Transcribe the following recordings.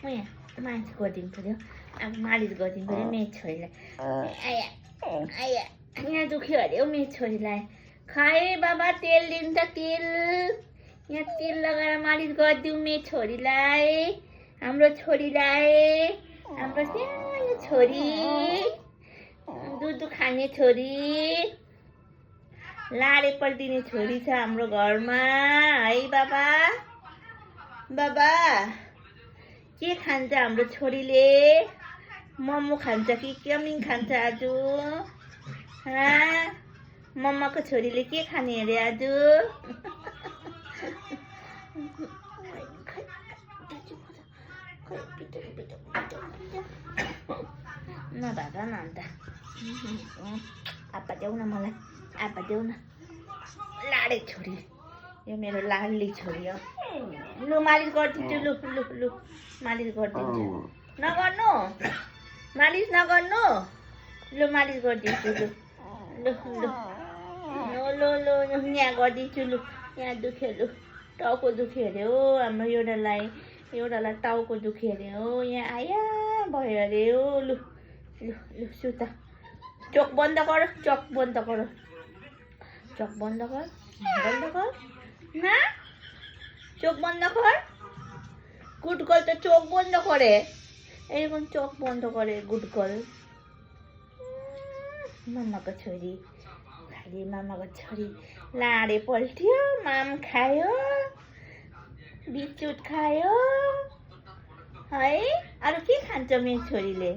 म यहाँ मालिस गरिदिनु पऱ्यो। अब मालिस गरिदिनु पऱ्यो मेरो छोरीलाई। आया आया यहाँ दुख्यो अरे हौ मेरो छोरीलाई। खै बाबा तेल दिन्छ तेल। यहाँ तेल लगाएर मालिस गरिदिउँ मेरो छोरीलाई, हाम्रो छोरीलाई, हाम्रो सानो छोरी, दुध खाने छोरी, लाडे पल्टिने छोरी छ हाम्रो घरमा है बाबा। बाबा के खान्छ हाम्रो छोरीले? मोमो खान्छ कि चाउमिन खान्छ आज? मम्माको छोरीले के खाने अरे आज? नभाग न अन्त। आप्पा देऊ न मलाई, आप्पा देऊ न। लाडे छोरी, यो मेरो लाडली छोरी हो। लु मालिस गरिदिन्छु, लु लु लु मालिस गरिदिन्छु। नगर्नु मालिस, नगर्नु। लु मालिस गरिदिन्छु, लु लु लु लु लु लु यहाँ गरिदिन्छु, लु यहाँ दुख्यो, लु टाउको दुख्यो अरे हो हाम्रो एउटालाई टाउको दुख्यो अरे हो। यहाँ आया भयो अरे हो। लु लु लु सुत। चोक बन्द गर, चोक बन्द गर, चोक बन्द गर, बन्द गर ना, চোখ বন্ধ কর। গুড গার্ল তো চোখ বন্ধ করে, এরকম চোখ বন্ধ করে গুড গার্ল। মামাको छोरी, खाली मामाको छोरी लाडे पल्ट्यो, माम खायो, बिस्कुट खायो है। अरू के खान्छ मेरो छोरीले?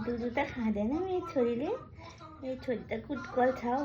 दुध त खाँदैन मेरो छोरीले। मेरो छोरी त गुड गर्ल छ हौ।